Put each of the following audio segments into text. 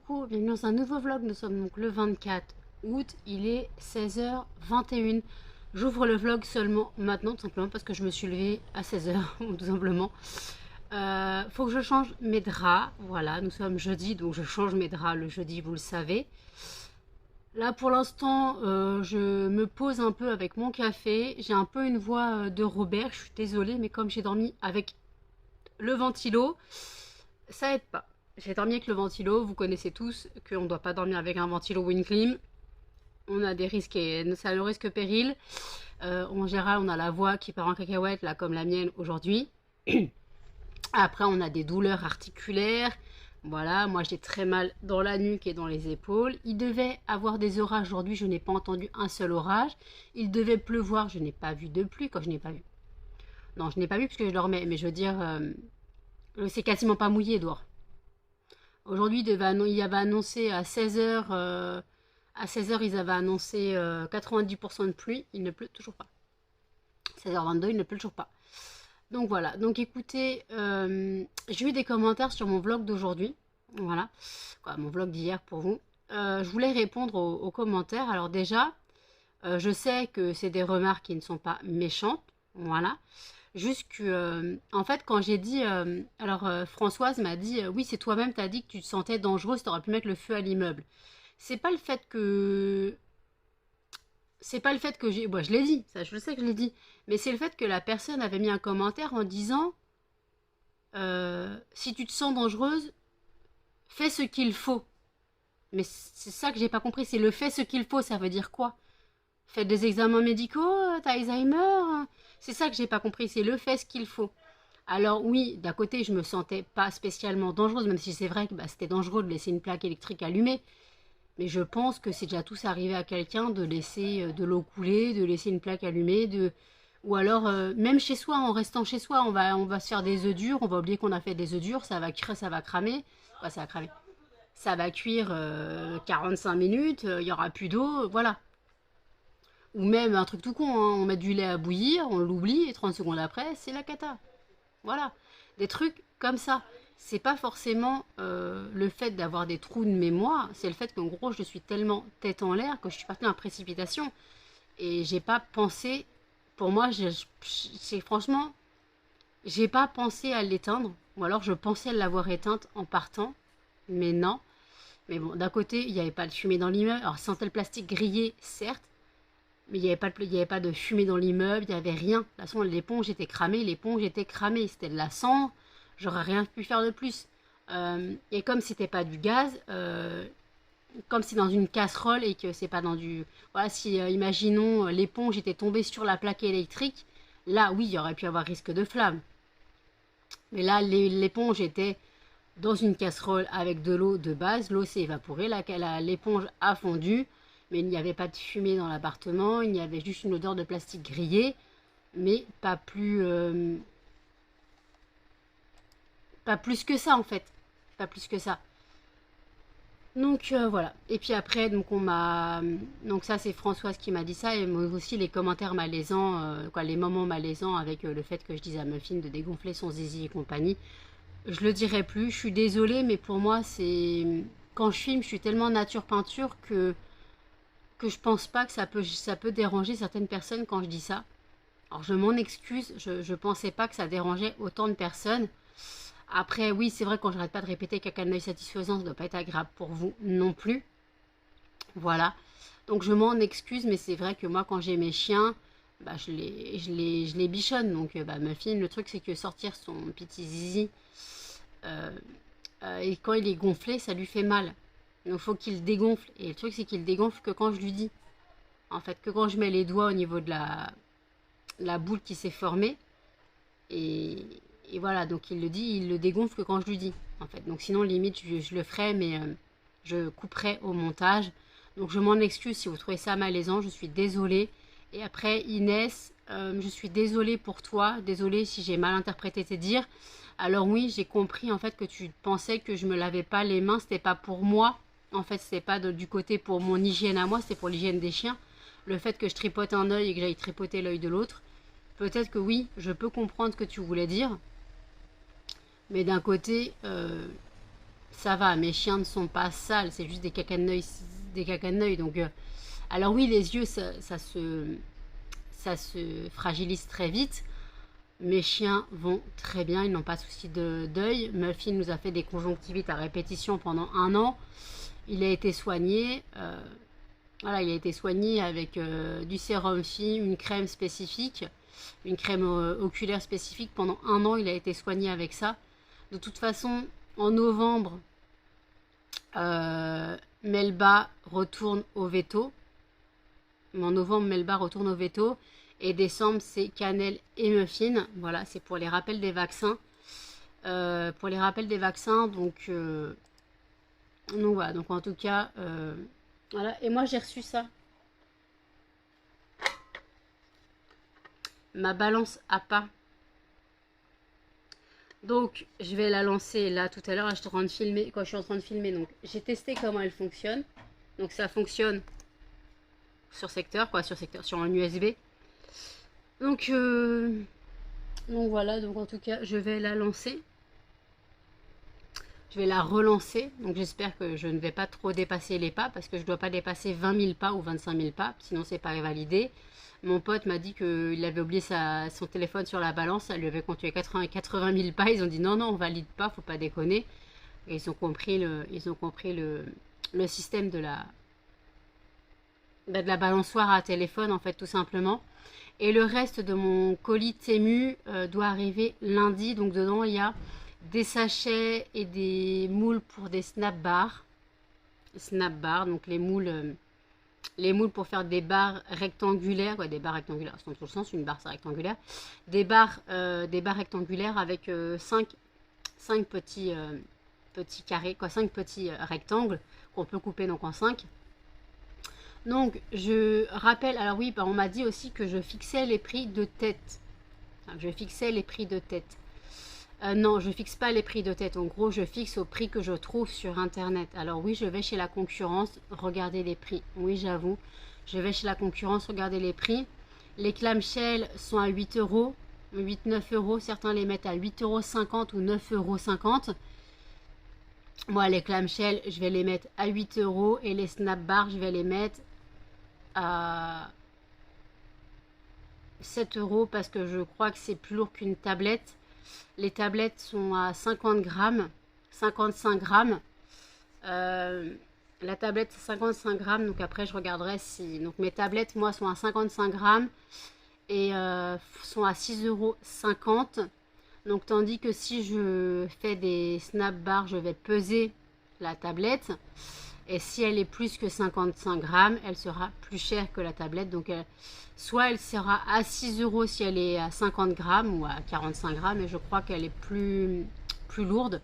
coucou, bienvenue dans un nouveau vlog. Nous sommes donc le 24 août, il est 16h21. J'ouvre le vlog seulement maintenant, tout simplement parce que je me suis levée à 16h, tout simplement. Faut que je change mes draps, voilà, nous sommes jeudi, donc je change mes draps le jeudi, vous le savez. Là pour l'instant, je me pose un peu avec mon café. J'ai un peu une voix de Robert, je suis désolée, mais comme j'ai dormi avec le ventilo, ça aide pas. J'ai dormi avec le ventilo, vous connaissez tous qu'on ne doit pas dormir avec un ventilo ou une clim. On a des risques et ça a le risque péril. En général, on a la voix qui part en cacahuète, là comme la mienne aujourd'hui. Après, on a des douleurs articulaires. Voilà, moi j'ai très mal dans la nuque et dans les épaules. Il devait avoir des orages aujourd'hui, je n'ai pas entendu un seul orage. Il devait pleuvoir, je n'ai pas vu de pluie. Quand je n'ai pas vu. Non, je n'ai pas vu parce que je dormais, mais je veux dire, c'est quasiment pas mouillé dehors. Aujourd'hui, il y avait annoncé à 16h, ils avaient annoncé 90% de pluie. Il ne pleut toujours pas. 16h22, il ne pleut toujours pas. Donc voilà. Donc écoutez, j'ai eu des commentaires sur mon vlog d'aujourd'hui. Voilà. Quoi, mon vlog d'hier pour vous. Je voulais répondre aux commentaires. Alors déjà, je sais que c'est des remarques qui ne sont pas méchantes. Voilà. Juste que, en fait, quand j'ai dit... Françoise m'a dit, oui, c'est toi-même, t'as dit que tu te sentais dangereuse, t'aurais pu mettre le feu à l'immeuble. C'est pas le fait que... C'est pas le fait que j'ai... Bon, je l'ai dit, ça, je le sais que je l'ai dit. Mais c'est le fait que la personne avait mis un commentaire en disant, si tu te sens dangereuse, fais ce qu'il faut. Mais c'est ça que j'ai pas compris, c'est le fais ce qu'il faut, ça veut dire quoi? Faites des examens médicaux, t'as Alzheimer. C'est ça que j'ai pas compris, c'est le fait ce qu'il faut. Alors oui, d'un côté, je me sentais pas spécialement dangereuse, même si c'est vrai que c'était dangereux de laisser une plaque électrique allumée. Mais je pense que c'est déjà tous arrivé à quelqu'un de laisser de l'eau couler, de laisser une plaque allumée, ou alors même chez soi, en restant chez soi, on va se faire des œufs durs, on va oublier qu'on a fait des œufs durs, ça va cuire, ça va cramer. Quoi, ça va cramer. Ça va cuire 45 minutes, il y aura plus d'eau, voilà. Ou même un truc tout con, hein, on met du lait à bouillir, on l'oublie et 30 secondes après, c'est la cata. Voilà. Des trucs comme ça. C'est pas forcément le fait d'avoir des trous de mémoire, c'est le fait qu'en gros, je suis tellement tête en l'air que je suis partie en précipitation. Et j'ai pas pensé, pour moi, c'est franchement, j'ai pas pensé à l'éteindre. Ou alors je pensais l'avoir éteinte en partant, mais non. Mais bon, d'un côté, il n'y avait pas de fumée dans l'immeuble. Alors, sentait le plastique grillé, certes. Mais il y avait pas de fumée dans l'immeuble, il n'y avait rien. De toute façon, l'éponge était cramée, c'était de la cendre, j'aurais rien pu faire de plus. Et comme c'était pas du gaz, comme c'est dans une casserole et que c'est pas dans du... Voilà, si, imaginons, l'éponge était tombée sur la plaque électrique, là, oui, il y aurait pu avoir risque de flamme. Mais là, l'éponge était dans une casserole avec de l'eau de base, l'eau s'est évaporée, l'éponge a fondu, mais il n'y avait pas de fumée dans l'appartement, il y avait juste une odeur de plastique grillé, mais pas plus que ça en fait, pas plus que ça. Donc voilà. Et puis après, donc ça c'est Françoise qui m'a dit ça, et moi aussi les commentaires malaisants, les moments malaisants avec le fait que je dise à Muffin de dégonfler son zizi et compagnie. Je le dirai plus. Je suis désolée, mais pour moi c'est quand je filme, je suis tellement nature peinture que je pense pas que ça peut déranger certaines personnes quand je dis ça. Alors je m'en excuse, je pensais pas que ça dérangeait autant de personnes. Après oui, c'est vrai, quand j'arrête pas de répéter qu'un œil satisfaisant, ça doit pas être agréable pour vous non plus. Voilà. Donc je m'en excuse, mais c'est vrai que moi quand j'ai mes chiens, je les bichonne. Donc Muffin, le truc c'est que sortir son petit zizi, euh, et quand il est gonflé, ça lui fait mal. Donc il faut qu'il dégonfle. Et le truc c'est qu'il dégonfle que quand je lui dis. En fait, que quand je mets les doigts au niveau de la boule qui s'est formée. Et, et voilà, donc il le dit, il le dégonfle que quand je lui dis. En fait, donc sinon limite je le ferai, mais je couperai au montage. Donc je m'en excuse si vous trouvez ça malaisant, je suis désolée. Et après Inès, je suis désolée pour toi, désolée si j'ai mal interprété tes dires. Alors oui, j'ai compris en fait que tu pensais que je me lavais pas les mains, c'était pas pour moi. En fait, c'était pas du côté pour mon hygiène à moi, c'était pour l'hygiène des chiens. Le fait que je tripote un œil et que j'aille tripoter l'œil de l'autre. Peut-être que oui, je peux comprendre ce que tu voulais dire. Mais d'un côté, ça va, mes chiens ne sont pas sales, c'est juste des cacaneuils, des cacaneuils. Donc, alors oui, les yeux, ça se fragilise très vite. Mes chiens vont très bien, ils n'ont pas de souci d'œil. Muffin nous a fait des conjonctivites à répétition pendant 1 an. Il a été soigné. Voilà, il a été soigné avec du sérum Phi, une crème spécifique, une crème oculaire spécifique. Pendant 1 an, il a été soigné avec ça. De toute façon, en novembre, Melba retourne au veto. En novembre, Melba retourne au veto. Et décembre, c'est Cannelle et Muffin. Voilà, c'est pour les rappels des vaccins. Pour les rappels des vaccins, donc voilà. Donc en tout cas, voilà. Et moi, j'ai reçu ça. Ma balance à pas. Donc, je vais la lancer là tout à l'heure. Je suis en train de filmer. Quand je suis en train de filmer, donc j'ai testé comment elle fonctionne. Donc ça fonctionne sur secteur, quoi, sur un USB. Donc voilà, donc en tout cas, je vais la lancer. Je vais la relancer. Donc j'espère que je ne vais pas trop dépasser les pas parce que je ne dois pas dépasser 20 000 pas ou 25 000 pas. Sinon, c'est pas validé. Mon pote m'a dit qu'il avait oublié son téléphone sur la balance. Ça lui avait compté 80 000 pas. Ils ont dit non, non, on valide pas, faut pas déconner. Et ils ont compris le système de la balançoire à téléphone, en fait, tout simplement. Et le reste de mon colis Temu doit arriver lundi. Donc dedans, il y a des sachets et des moules pour des snap bars. Donc les moules pour faire des barres rectangulaires. Ouais, des barres rectangulaires, c'est dans tout le sens, une barre c'est rectangulaire. Des barres rectangulaires avec 5 petits carrés, 5 petits rectangles qu'on peut couper donc en 5. Donc, je rappelle, alors oui, on m'a dit aussi que je fixais les prix de tête. Je fixais les prix de tête. Non, je fixe pas les prix de tête. En gros, je fixe au prix que je trouve sur Internet. Alors oui, je vais chez la concurrence, regarder les prix. Oui, j'avoue, je vais chez la concurrence, regarder les prix. Les clamshells sont à 8 euros, 8-9 euros. Certains les mettent à 8,50 € ou 9,50 €. Moi, les clamshells, je vais les mettre à 8 euros. Et les snap bars, je vais les mettre à 7 euros parce que je crois que c'est plus lourd qu'une tablette. Les tablettes sont à 50 grammes, 55 grammes. La tablette, c'est 55 grammes. Donc après, je regarderai si... Donc mes tablettes, moi, sont à 55 grammes et sont à 6,50 €. Donc tandis que si je fais des snap bars, je vais peser la tablette. Et si elle est plus que 55 grammes, elle sera plus chère que la tablette. Donc soit elle sera à 6 euros si elle est à 50 grammes ou à 45 grammes. Et je crois qu'elle est plus lourde.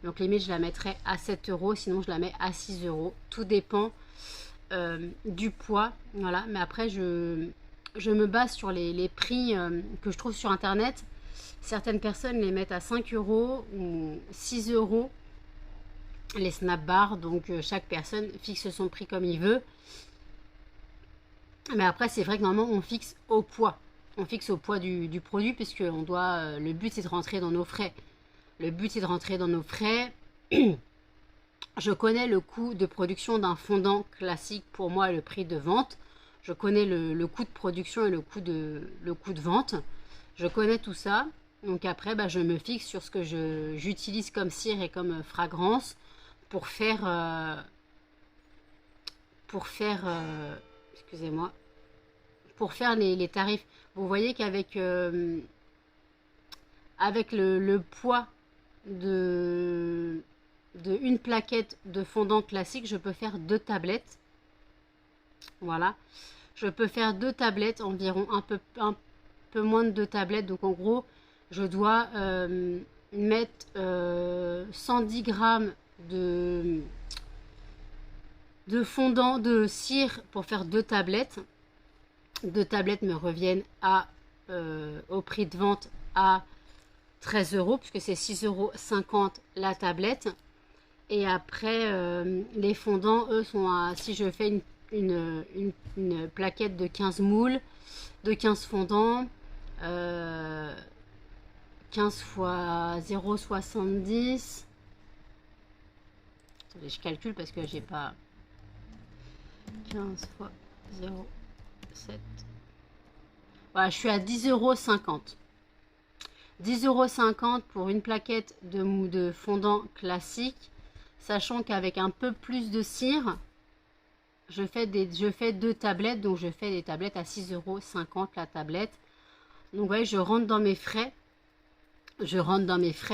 Donc limite, je la mettrai à 7 euros. Sinon, je la mets à 6 euros. Tout dépend du poids. Voilà. Mais après, je me base sur les prix que je trouve sur Internet. Certaines personnes les mettent à 5 euros ou 6 euros. Les snap bars, donc chaque personne fixe son prix comme il veut. Mais après, c'est vrai que normalement, on fixe au poids. On fixe au poids du produit, puisque on doit. Le but, c'est de rentrer dans nos frais. Le but, c'est de rentrer dans nos frais. Je connais le coût de production d'un fondant classique, pour moi, le prix de vente. Je connais le coût de production et le coût de vente. Je connais tout ça. Donc après, je me fixe sur ce que j'utilise comme cire et comme fragrance pour faire excusez-moi, pour faire les tarifs. Vous voyez qu'avec avec le poids de une plaquette de fondant classique, je peux faire 2 tablettes. Voilà, je peux faire 2 tablettes, environ un peu moins de 2 tablettes. Donc en gros, je dois mettre 110 grammes de fondant de cire pour faire 2 tablettes. 2 tablettes me reviennent au prix de vente à 13 euros, puisque c'est 6,50 € la tablette. Et après, les fondants, eux, sont à... Si je fais une plaquette de 15 moules, de 15 fondants, 15 fois 0,70... Attendez, je calcule parce que j'ai pas 15 fois 0,7. Voilà, je suis à 10,50 €. 10,50 € pour une plaquette de fondant classique, sachant qu'avec un peu plus de cire, je fais 2 tablettes, donc je fais des tablettes à 6,50 € la tablette. Donc ouais, je rentre dans mes frais.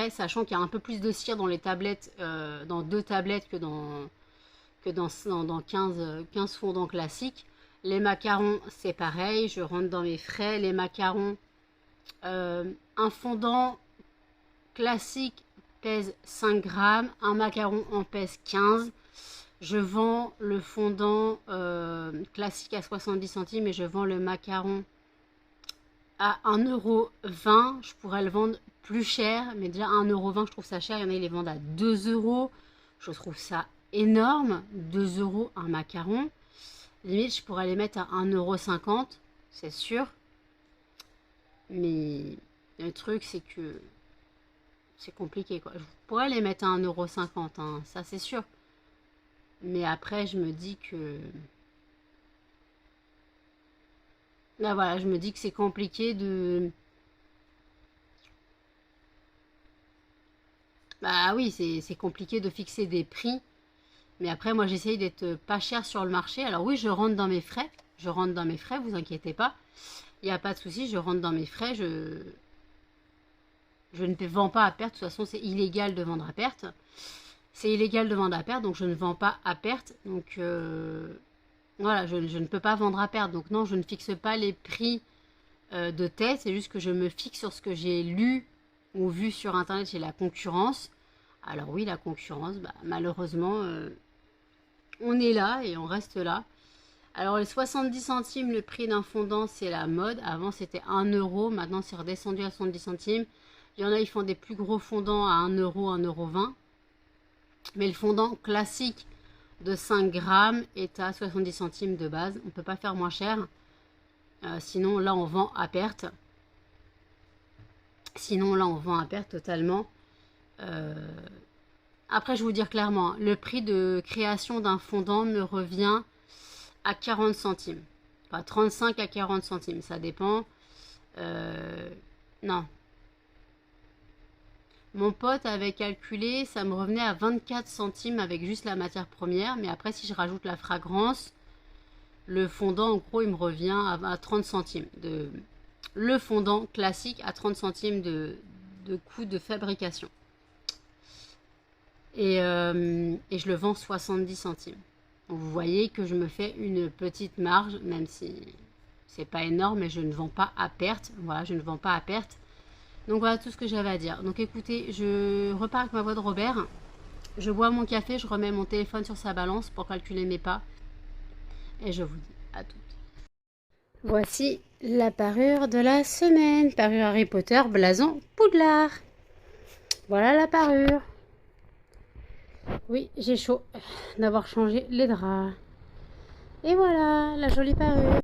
Sachant qu'il y a un peu plus de cire dans les tablettes, dans 2 tablettes que dans 15 fondants classiques. Les macarons, c'est pareil, je rentre dans mes frais. Les macarons, un fondant classique pèse 5 grammes, un macaron en pèse 15. Je vends le fondant classique à 70 centimes et je vends le macaron à 1,20 €. Je pourrais le vendre plus cher, mais déjà 1,20 €, je trouve ça cher. Il y en a, ils les vendent à 2 €. Je trouve ça énorme. 2 € un macaron. Limite, je pourrais les mettre à 1,50 €, c'est sûr. Mais le truc, c'est que c'est compliqué, quoi. Je pourrais les mettre à 1,50 €, hein, ça c'est sûr. Mais après, je me dis que... Là, voilà, je me dis que c'est compliqué de... Bah oui, c'est compliqué de fixer des prix. Mais après, moi, j'essaye d'être pas cher sur le marché. Alors oui, je rentre dans mes frais. Je rentre dans mes frais, vous inquiétez pas. Il n'y a pas de souci, je rentre dans mes frais. Je ne vends pas à perte. De toute façon, c'est illégal de vendre à perte. C'est illégal de vendre à perte, donc je ne vends pas à perte. Donc voilà, je ne peux pas vendre à perte. Donc non, je ne fixe pas les prix de tête. C'est juste que je me fixe sur ce que j'ai lu ou vu sur Internet chez la concurrence. Alors oui, la concurrence, bah, malheureusement, on est là et on reste là. Alors les 70 centimes, le prix d'un fondant, c'est la mode. Avant, c'était 1 €. Maintenant, c'est redescendu à 70 centimes. Il y en a, ils font des plus gros fondants à 1 €, 1,20 €. Mais le fondant classique de 5 grammes est à 70 centimes de base. On ne peut pas faire moins cher. Sinon, là, on vend à perte. Totalement. Après, je vais vous dire clairement, le prix de création d'un fondant me revient à 40 centimes. Enfin, 35 à 40 centimes, ça dépend. Non. Mon pote avait calculé, ça me revenait à 24 centimes avec juste la matière première. Mais après, si je rajoute la fragrance, le fondant, en gros, il me revient à 30 centimes. Le fondant classique à 30 centimes de coût de fabrication. Et je le vends 70 centimes. Donc vous voyez que je me fais une petite marge, même si c'est pas énorme, mais je ne vends pas à perte. Voilà, je ne vends pas à perte. Donc voilà tout ce que j'avais à dire. Donc écoutez, je repars avec ma voix de Robert. Je bois mon café, je remets mon téléphone sur sa balance pour calculer mes pas. Et je vous dis à toutes. Voici la parure de la semaine. Parure Harry Potter, blason Poudlard. Voilà la parure. Oui, j'ai chaud d'avoir changé les draps. Et voilà, la jolie parure.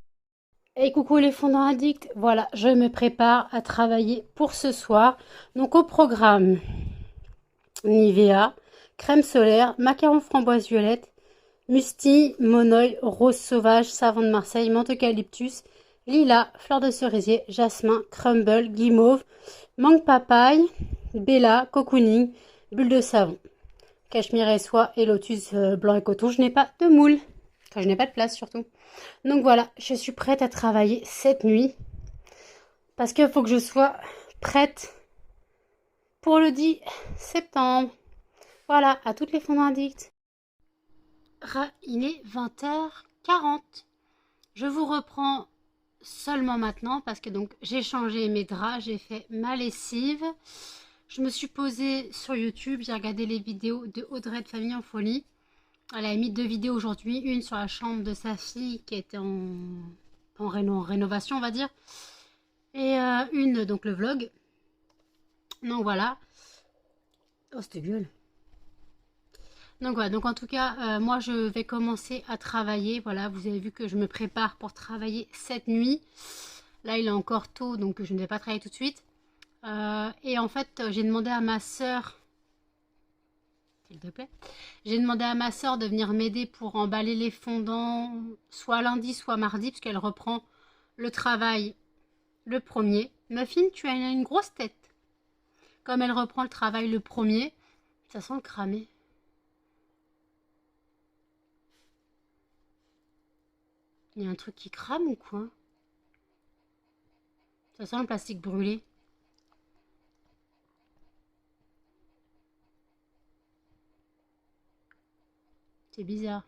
Et coucou les fondants addicts. Voilà, je me prépare à travailler pour ce soir. Donc au programme, Nivea, crème solaire, macaron framboise violette, mustille, monoï, rose sauvage, savon de Marseille, menthe eucalyptus, lilas, fleur de cerisier, jasmin, crumble, guimauve, mangue papaye, bella, cocooning, bulle de savon. Cachemire et soie et lotus blanc et coton. Je n'ai pas de moule. Enfin, je n'ai pas de place surtout. Donc voilà, je suis prête à travailler cette nuit. Parce qu'il faut que je sois prête pour le 10 septembre. Voilà, à toutes les fondants addicts. Il est 20h40. Je vous reprends seulement maintenant parce que donc j'ai changé mes draps, j'ai fait ma lessive. Je me suis posée sur YouTube, j'ai regardé les vidéos de Audrey de Famille en Folie. Elle a mis 2 vidéos aujourd'hui, une sur la chambre de sa fille qui était en rénovation, on va dire. Et une, donc le vlog. Donc voilà. Oh, c'était gueule. Donc voilà, donc en tout cas, moi je vais commencer à travailler. Voilà, vous avez vu que je me prépare pour travailler cette nuit. Là, il est encore tôt, donc je ne vais pas travailler tout de suite. Et en fait, j'ai demandé à ma soeur s'il te plaît. J'ai demandé à ma soeur de venir m'aider pour emballer les fondants, soit lundi, soit mardi, parce qu'elle reprend le travail le premier. Muffin, tu as une grosse tête. Comme elle reprend le travail le premier, ça sent le cramer. Il y a un truc qui crame ou quoi? Ça sent le plastique brûlé. C'est bizarre.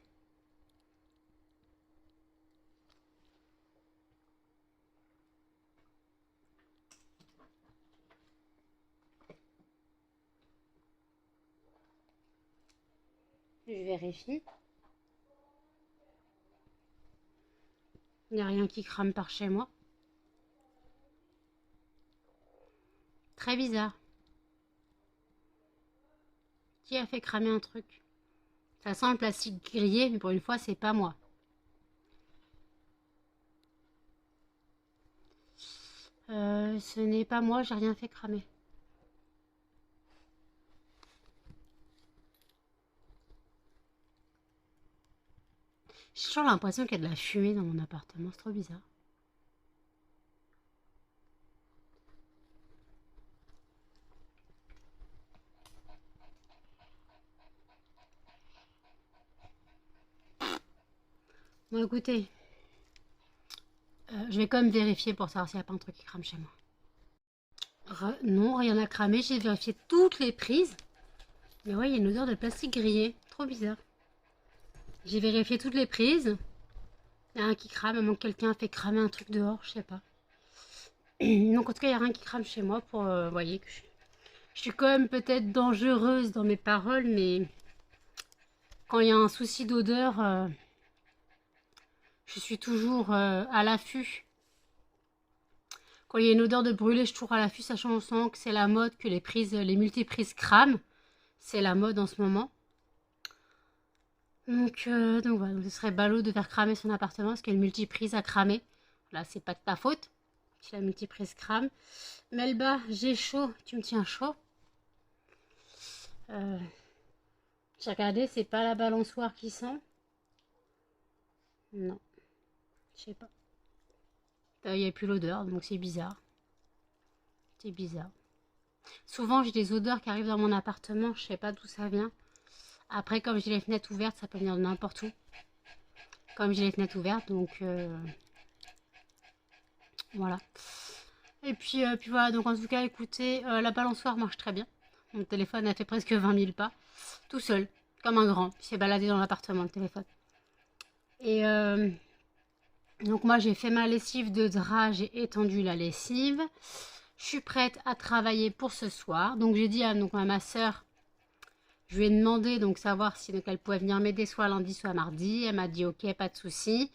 Je vérifie. Il n'y a rien qui crame par chez moi. Très bizarre. Qui a fait cramer un truc? Ça sent le plastique grillé, mais pour une fois, c'est pas moi. Ce n'est pas moi, j'ai rien fait cramer. J'ai toujours l'impression qu'il y a de la fumée dans mon appartement, c'est trop bizarre. Bon, écoutez, je vais quand même vérifier pour savoir s'il n'y a pas un truc qui crame chez moi. Non, rien n'a cramé, j'ai vérifié toutes les prises. Mais ouais, il y a une odeur de plastique grillé, trop bizarre. J'ai vérifié toutes les prises. Il y a un qui crame, à moins que quelqu'un a fait cramer un truc dehors, je sais pas. Donc en tout cas, il n'y a rien qui crame chez moi pour... vous voyez que je suis quand même peut-être dangereuse dans mes paroles, mais quand il y a un souci d'odeur, je suis toujours à l'affût. Quand il y a une odeur de brûlé, je suis toujours à l'affût, sachant on sent que c'est la mode, que les multiprises crament. C'est la mode en ce moment. Donc voilà, ce serait ballot de faire cramer son appartement parce qu'il y a une multiprise à cramer. Là, c'est pas de ta faute si la multiprise crame. Melba, j'ai chaud, tu me tiens chaud. J'ai regardé, c'est pas la balançoire qui sent. Non, je sais pas. Il n'y a plus l'odeur, donc c'est bizarre. C'est bizarre. Souvent, j'ai des odeurs qui arrivent dans mon appartement, je sais pas d'où ça vient. Après, comme j'ai les fenêtres ouvertes, ça peut venir de n'importe où. Comme j'ai les fenêtres ouvertes, donc voilà. Et puis voilà, donc en tout cas, écoutez, la balançoire marche très bien. Mon téléphone a fait presque 20 000 pas, tout seul, comme un grand. Il s'est baladé dans l'appartement, le téléphone. Et donc moi, j'ai fait ma lessive de drap, j'ai étendu la lessive. Je suis prête à travailler pour ce soir. Donc j'ai dit à ma soeur, je lui ai demandé donc savoir si donc, elle pouvait venir m'aider soit lundi, soit mardi. Elle m'a dit ok, pas de souci.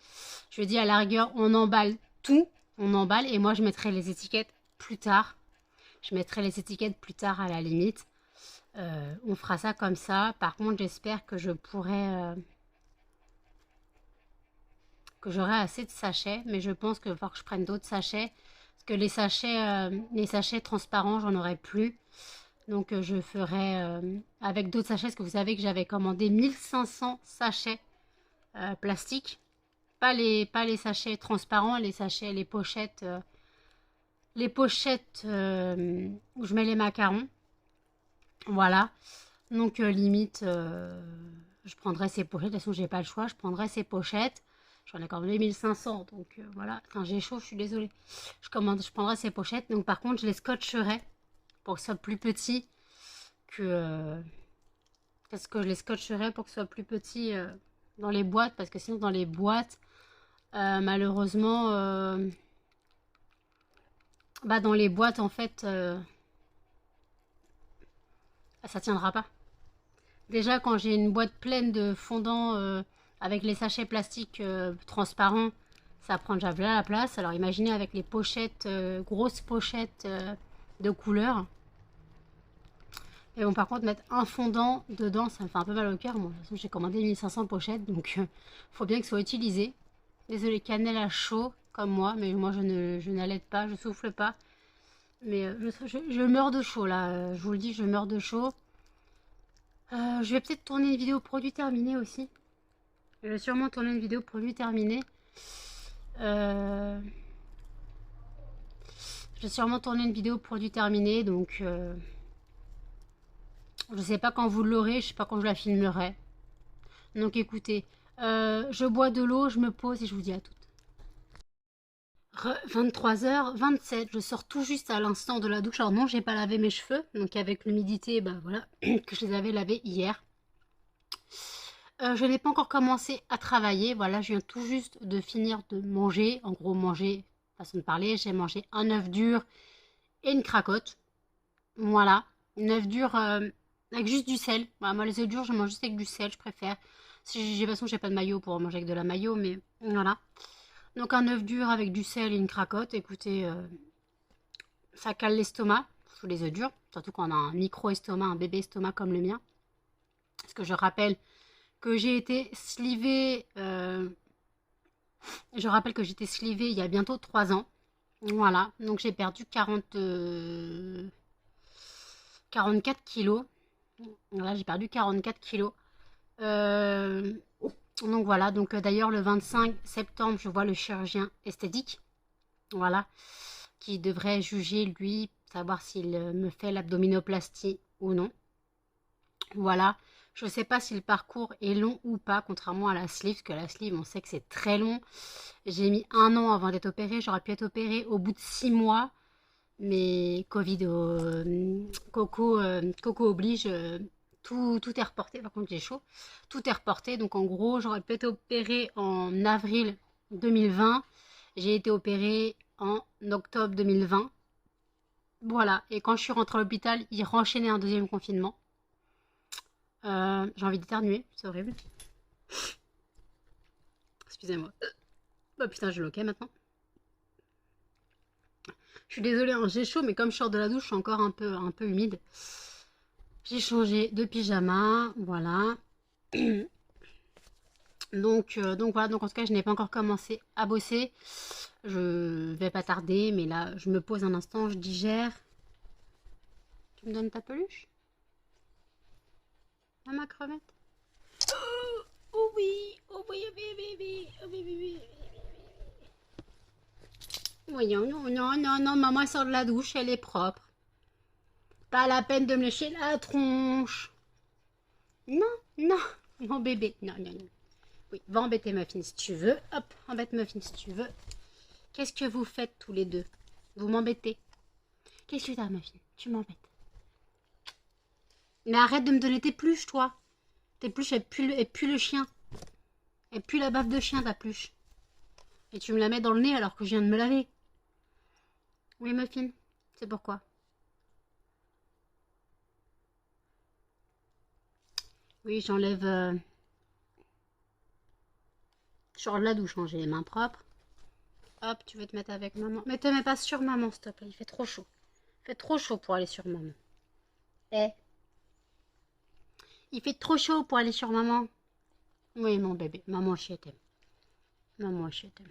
Je lui ai dit à la rigueur, on emballe tout. On emballe et moi je mettrai les étiquettes plus tard. Je mettrai les étiquettes plus tard à la limite. On fera ça comme ça. Par contre, j'espère que je pourrai... que j'aurai assez de sachets. Mais je pense qu'il va falloir que je prenne d'autres sachets. Parce que les sachets transparents, j'en aurai plus. Donc je ferai avec d'autres sachets. Parce que vous savez que j'avais commandé 1500 sachets plastiques. Pas les sachets transparents, les sachets, les pochettes où je mets les macarons. Voilà. Donc limite, je prendrai ces pochettes. De toute façon, j'ai pas le choix. Je prendrai ces pochettes. J'en ai commandé 1500. Donc voilà. Quand j'ai chaud, je suis désolée. Je prendrai ces pochettes. Donc par contre, je les scotcherai pour que ce soit plus petit que... Qu'est-ce que je les scotcherai pour que ce soit plus petit dans les boîtes. Parce que sinon, dans les boîtes, malheureusement... dans les boîtes, en fait, ça tiendra pas. Déjà, quand j'ai une boîte pleine de fondants avec les sachets plastiques transparents, ça prend déjà la place. Alors imaginez avec les pochettes, grosses pochettes de couleur. Et bon, par contre, mettre un fondant dedans, ça me fait un peu mal au cœur. Moi, de toute façon, j'ai commandé 1500 pochettes, donc faut bien que ce soit utilisé. Désolée, cannelle à chaud, comme moi, mais moi, je n'allaite pas, je souffle pas. Mais je meurs de chaud, là. Je vous le dis, je meurs de chaud. Je vais peut-être tourner une vidéo produit terminé aussi. Je vais sûrement tourner une vidéo produit terminé. Je vais sûrement tourner une vidéo produit terminé, donc je sais pas quand vous l'aurez, je sais pas quand je la filmerai. Donc écoutez, je bois de l'eau, je me pose et je vous dis à toutes. 23h27, je sors tout juste à l'instant de la douche. Alors non, j'ai pas lavé mes cheveux, donc avec l'humidité, bah voilà, que je les avais lavés hier. Je n'ai pas encore commencé à travailler, voilà, je viens tout juste de finir de manger. En gros, manger, façon de parler, j'ai mangé un œuf dur et une cracotte. Voilà, une œuf dur avec juste du sel. Voilà, moi les œufs durs, je mange juste avec du sel, je préfère. Si de toute façon, j'ai pas de maillot pour manger avec de la maillot, mais voilà. Donc un œuf dur avec du sel et une cracotte, écoutez, ça cale l'estomac, sous les œufs durs, surtout quand on a un micro-estomac, un bébé estomac comme le mien. Parce que je rappelle que j'ai été slivée, il y a bientôt 3 ans. Voilà, donc j'ai perdu 44 kilos. Voilà, j'ai perdu 44 kilos. Donc voilà, donc d'ailleurs le 25 septembre, je vois le chirurgien esthétique. Voilà, qui devrait juger, lui, savoir s'il me fait l'abdominoplastie ou non. Voilà, je ne sais pas si le parcours est long ou pas, contrairement à la sleeve, parce que la sleeve, on sait que c'est très long. J'ai mis 1 an avant d'être opérée, j'aurais pu être opérée au bout de 6 mois, mais Covid, Coco oblige, tout est reporté, par contre j'ai chaud, tout est reporté, donc en gros, j'aurais pu être opérée en avril 2020, j'ai été opérée en octobre 2020. Voilà, et quand je suis rentrée à l'hôpital, ils renchaînaient un deuxième confinement. J'ai envie d'éternuer, c'est horrible. Excusez-moi. Bah putain, j'ai loqué maintenant. Je suis désolée, hein, j'ai chaud, mais comme je sors de la douche, je suis encore un peu humide. J'ai changé de pyjama, voilà. Donc voilà, donc en tout cas, je n'ai pas encore commencé à bosser. Je vais pas tarder, mais là, je me pose un instant, je digère. Tu me donnes ta peluche? Ah, ma crevette? Oh oui, oh oui, oh oui, oui, oui, oh oui, oui, oui. Voyons, non, non, non, non, maman sort de la douche, elle est propre. Pas la peine de me lécher la tronche. Non, non, mon bébé, non, non, non. Oui, va embêter Muffin si tu veux. Hop, embête Muffin si tu veux. Qu'est-ce que vous faites tous les deux? Vous m'embêtez. Qu'est-ce que t'as, Muffin? Tu m'embêtes. Mais arrête de me donner tes pluches, toi. Tes pluches, elles puent le chien. Elles puent la baffe de chien, ta pluche. Et tu me la mets dans le nez alors que je viens de me laver. Oui, Muffin, c'est pourquoi. Oui, j'enlève... Je sors de la douche, hein, j'ai les mains propres. Hop, tu veux te mettre avec maman. Mais te mets pas sur maman, s'il te plaît, il fait trop chaud. Il fait trop chaud pour aller sur maman. Eh, il fait trop chaud pour aller sur maman. Oui, mon bébé, maman, je t'aime. Maman, je t'aime.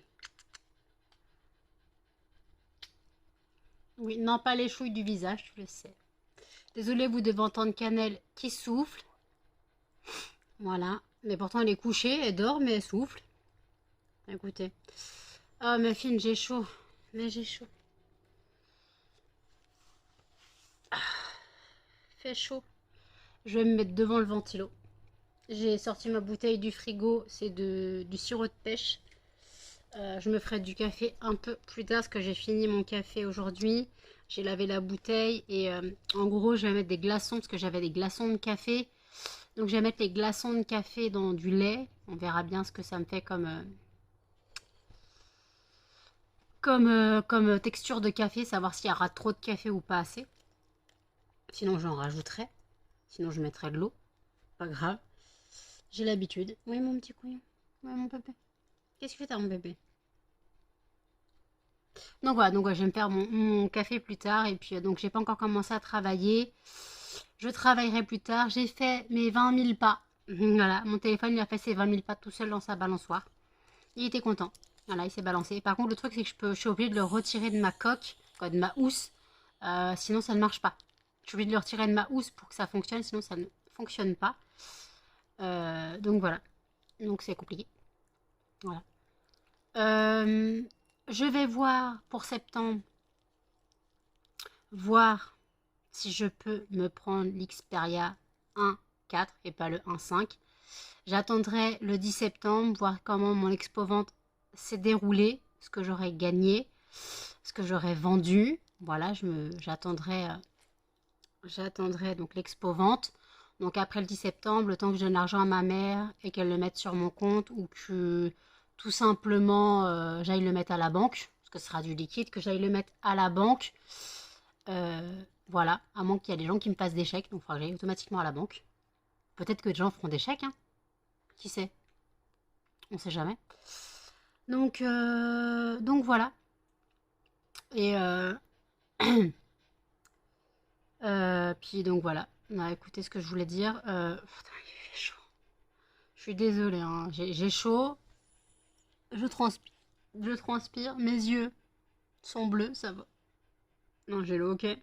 Oui, non, pas les chouilles du visage, tu le sais. Désolée, vous devez entendre Cannelle qui souffle. Voilà. Mais pourtant, elle est couchée, elle dort, mais elle souffle. Écoutez. Ah, ma fille, j'ai chaud. Mais j'ai chaud. Ah, fait chaud. Je vais me mettre devant le ventilo. J'ai sorti ma bouteille du frigo, c'est du sirop de pêche. Je me ferai du café un peu plus tard parce que j'ai fini mon café aujourd'hui. J'ai lavé la bouteille et en gros je vais mettre des glaçons parce que j'avais des glaçons de café. Donc je vais mettre les glaçons de café dans du lait. On verra bien ce que ça me fait comme texture de café, savoir s'il y aura trop de café ou pas assez. Sinon j'en rajouterai. Sinon je mettrai de l'eau. Pas grave. J'ai l'habitude. Oui mon petit couillon. Oui mon bébé. Qu'est-ce que tu fais mon bébé? Donc voilà, je vais me faire mon café plus tard. Et puis donc j'ai pas encore commencé à travailler. Je travaillerai plus tard. J'ai fait mes 20 000 pas. Voilà, mon téléphone il a fait ses 20 000 pas tout seul dans sa balançoire. Il était content. Voilà, il s'est balancé. Par contre, le truc c'est que je suis obligée de le retirer de ma coque, quoi, de ma housse. Sinon ça ne marche pas. Je suis obligée de le retirer de ma housse pour que ça fonctionne, sinon ça ne fonctionne pas. Donc voilà. Donc c'est compliqué. Voilà. Je vais voir pour septembre. Voir si je peux me prendre l'Xperia 1.4 et pas le 1.5. J'attendrai le 10 septembre, voir comment mon expo-vente s'est déroulé, ce que j'aurais gagné, ce que j'aurais vendu. Voilà, j'attendrai donc l'expo-vente. Donc après le 10 septembre, le temps que je donne l'argent à ma mère et qu'elle le mette sur mon compte ou que tout simplement j'aille le mettre à la banque, parce que ce sera du liquide, que j'aille le mettre à la banque. Voilà, à moins qu'il y ait des gens qui me passent des chèques, donc il faudra que j'aille automatiquement à la banque. Peut-être que des gens feront des chèques, hein. Qui sait? On sait jamais. Donc voilà. Et puis donc voilà. Écoutez ce que je voulais dire. Putain, il fait chaud. Je suis désolée, hein. J'ai chaud. Je transpire. Mes yeux sont bleus, ça va. Non, j'ai le hoquet.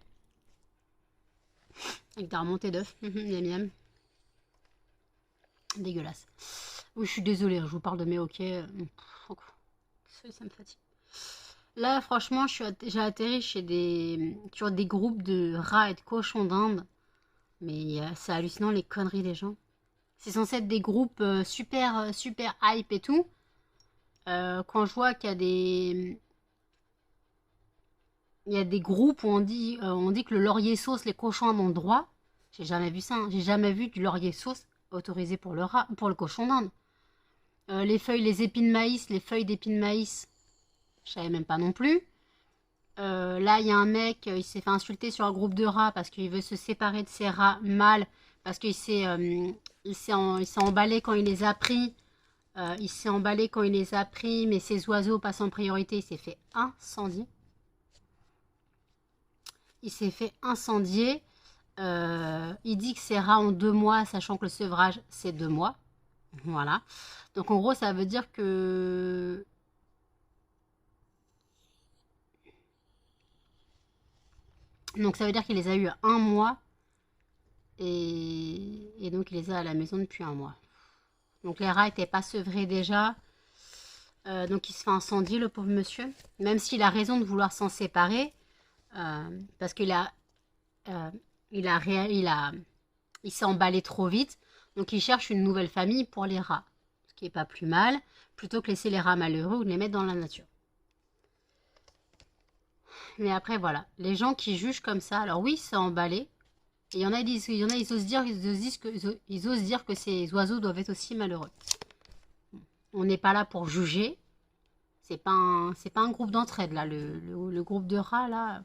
Avec des remontées d'œufs. Miam miam. Dégueulasse. Oui, je suis désolée, je vous parle de mes hoquets. Ça me fatigue. Là, franchement, j'ai atterri sur des groupes de rats et de cochons d'Inde. Mais c'est hallucinant les conneries des gens. C'est censé être des groupes super hype et tout. Quand je vois qu'il y a des groupes où on dit que le laurier sauce, les cochons en ont droit. J'ai jamais vu ça. Hein. J'ai jamais vu du laurier sauce autorisé pour le cochon d'Inde. Les épines maïs, les feuilles d'épines maïs, je savais même pas non plus. Là, il y a un mec, il s'est fait insulter sur un groupe de rats parce qu'il veut se séparer de ses rats mâles, parce qu'il s'est emballé quand il les a pris. Mais ses oiseaux passent en priorité. Il s'est fait incendier. Il dit que ses rats ont 2 mois, sachant que le sevrage, c'est 2 mois. Voilà. Donc en gros, ça veut dire que... Donc ça veut dire qu'il les a eu 1 mois. Et donc il les a à la maison depuis 1 mois. Donc les rats n'étaient pas sevrés déjà. Donc il se fait incendier, le pauvre monsieur. Même s'il a raison de vouloir s'en séparer. Parce qu'il il s'est emballé trop vite. Donc il cherche une nouvelle famille pour les rats. Ce qui n'est pas plus mal. Plutôt que laisser les rats malheureux ou de les mettre dans la nature. Mais après voilà. Les gens qui jugent comme ça. Alors oui, c'est emballé. Et il y en a, ils osent dire que ces oiseaux doivent être aussi malheureux. On n'est pas là pour juger. C'est pas un groupe d'entraide là. Le groupe de rats là.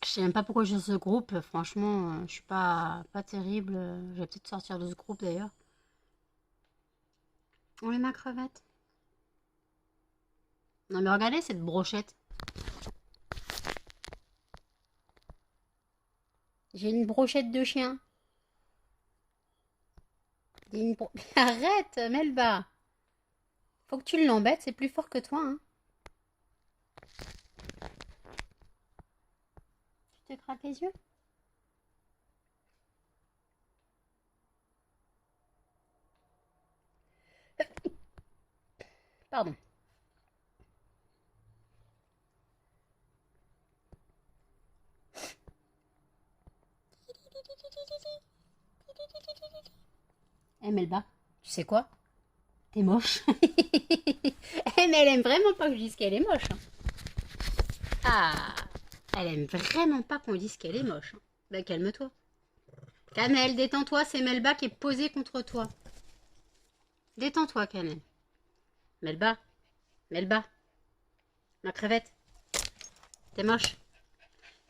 Je sais même pas pourquoi je suis sur ce groupe. Franchement, je suis pas terrible. Je vais peut-être sortir de ce groupe d'ailleurs. On est ma crevette. Non mais regardez cette brochette. J'ai une brochette de chien. Arrête, Melba. Faut que tu l'embêtes, c'est plus fort que toi. Hein. Tu te craques les yeux? Pardon. Eh Melba, tu sais quoi? T'es moche. Mais elle aime vraiment pas que je dise qu'elle est moche. Hein. Ah, elle aime vraiment pas qu'on dise qu'elle est moche. Hein. Bah calme-toi. Cannelle, détends-toi, c'est Melba qui est posée contre toi. Détends-toi, Cannelle. Melba, ma crevette. T'es moche.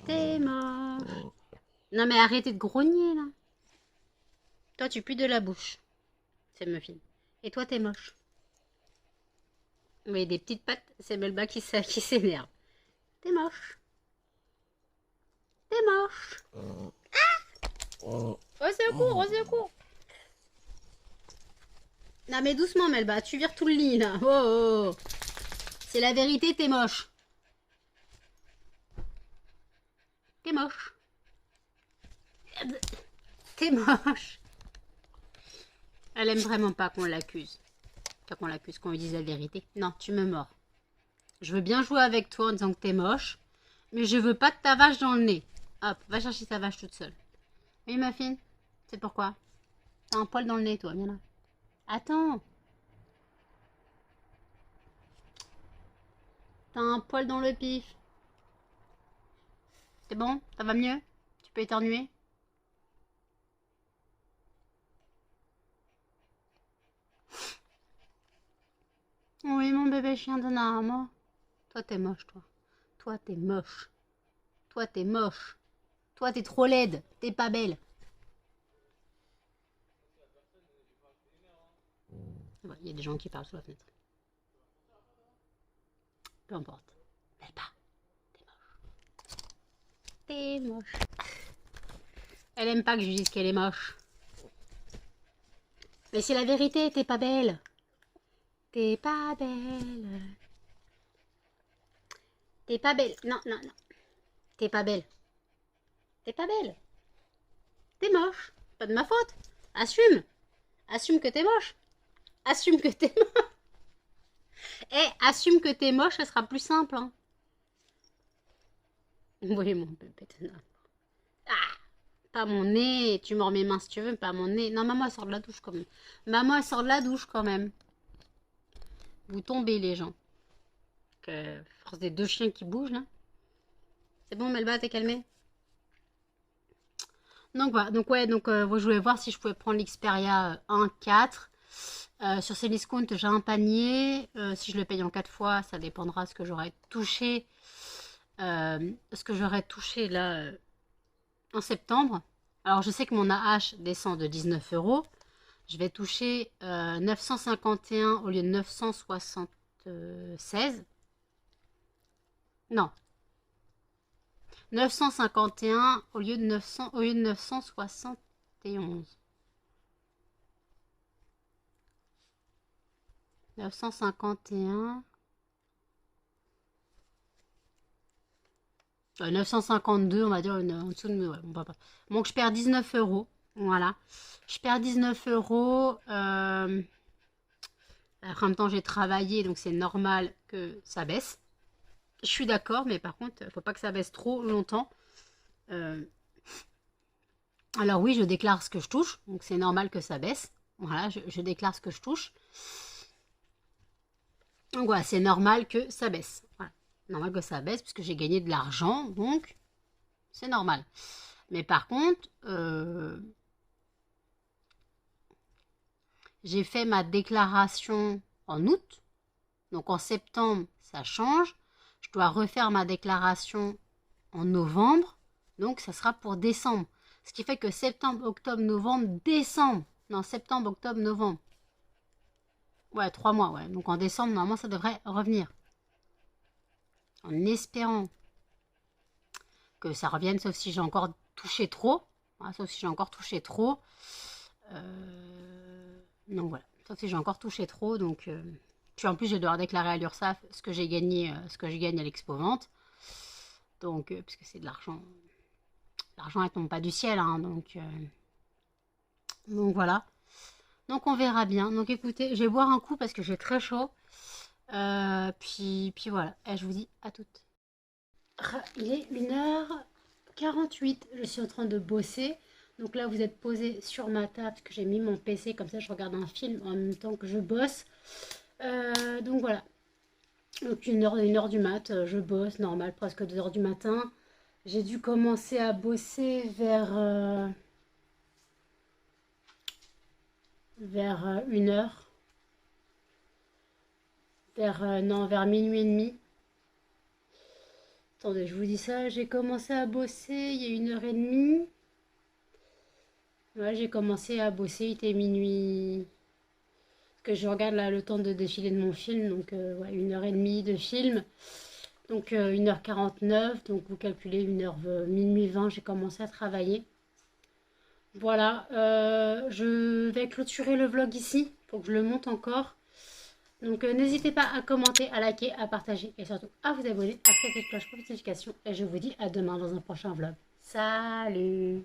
T'es moche. Non mais arrêtez de grogner là. Toi tu pues de la bouche. C'est Muffin. Et toi t'es moche. Mais des petites pattes, c'est Melba qui s'énerve. T'es moche. T'es moche. Ah au secours, au secours. Non mais doucement Melba, tu vires tout le lit là. Oh, oh, oh. C'est la vérité, t'es moche. T'es moche. T'es moche. Elle aime vraiment pas qu'on l'accuse. Pas qu'on l'accuse, qu'on lui dise la vérité. Non, tu me mords. Je veux bien jouer avec toi en disant que t'es moche, mais je veux pas de ta vache dans le nez. Hop, va chercher ta vache toute seule. Oui, ma fille, c'est pourquoi? T'as un poil dans le nez, toi, viens là. Attends. T'as un poil dans le pif. C'est bon? Ça va mieux? Tu peux éternuer? Oui, mon bébé chien de Narama. Toi, t'es moche, toi. Toi, t'es moche. Toi, t'es moche. Toi, t'es trop laide. T'es pas belle. Il y a des gens qui parlent sous la fenêtre. Peu importe. Belle pas. T'es moche. T'es moche. Elle aime pas que je lui dise qu'elle est moche. Mais c'est la vérité, t'es pas belle. T'es pas belle. T'es pas belle. Non, non, non. T'es pas belle. T'es pas belle. T'es moche. Pas de ma faute. Assume. Assume que t'es moche. Assume que t'es moche. Eh, assume que t'es moche, ça sera plus simple. Hein. Oui, mon bébé. Ah, pas mon nez. Tu mords mes mains si tu veux, pas mon nez. Non, maman, elle sort de la douche quand même. Maman, elle sort de la douche quand même. Vous tombez, les gens. Force des deux chiens qui bougent, là. C'est bon, Melba, t'es calmée? Donc voilà, donc ouais, donc je voulais voir si je pouvais prendre l'Xperia 1.4. Sur Cdiscount, j'ai un panier. Si je le paye en 4 fois, ça dépendra ce que j'aurais touché. Ce que j'aurais touché là en septembre. Alors je sais que mon AH descend de 19 euros. Je vais toucher 951 au lieu de 976. Non. 951 au lieu de 971. 951. 952, on va dire, en dessous de... Ouais, on va pas. Donc je perds 19 euros. Voilà. Je perds 19 euros. En même temps, j'ai travaillé, donc c'est normal que ça baisse. Je suis d'accord, mais par contre, il ne faut pas que ça baisse trop longtemps. Alors oui, je déclare ce que je touche, donc c'est normal que ça baisse. Voilà, je déclare ce que je touche. Donc voilà, c'est normal que ça baisse. Voilà. Normal que ça baisse, puisque j'ai gagné de l'argent, donc c'est normal. Mais par contre, j'ai fait ma déclaration en août. Donc en septembre, ça change. Je dois refaire ma déclaration en novembre. Donc ça sera pour décembre. Ce qui fait que septembre, octobre, novembre, décembre. Non, septembre, octobre, novembre. Ouais, 3 mois, ouais. Donc en décembre, normalement, ça devrait revenir. En espérant que ça revienne, sauf si j'ai encore touché trop. Voilà, sauf si j'ai encore touché trop. Donc voilà. Sauf si j'ai encore touché trop. Donc, puis en plus, je vais devoir déclarer à l'URSSAF ce que j'ai gagné, ce que je gagne à l'expo-vente. Donc, puisque c'est de l'argent. L'argent, elle tombe pas du ciel. Hein, donc voilà. Donc on verra bien. Donc écoutez, je vais boire un coup parce que j'ai très chaud. Puis voilà. Et je vous dis à toutes. Il est 1h48. Je suis en train de bosser. Donc là, vous êtes posé sur ma table parce que j'ai mis mon PC. Comme ça, je regarde un film en même temps que je bosse. Donc voilà. Donc 1h du mat, je bosse, normal, presque 2h du matin. J'ai dû commencer à bosser vers 1h. Non, vers minuit et demi. Attendez, je vous dis ça, j'ai commencé à bosser il y a 1h30. Ouais, j'ai commencé à bosser, il était minuit. Parce que je regarde là le temps de défiler de mon film, donc ouais, 1h30 de film. Donc 1h49, donc vous calculez 1h, minuit 20, j'ai commencé à travailler. Voilà, je vais clôturer le vlog ici, faut que je le monte encore. Donc n'hésitez pas à commenter, à liker, à partager et surtout à vous abonner, à activer la cloche pour notification. Et je vous dis à demain dans un prochain vlog. Salut!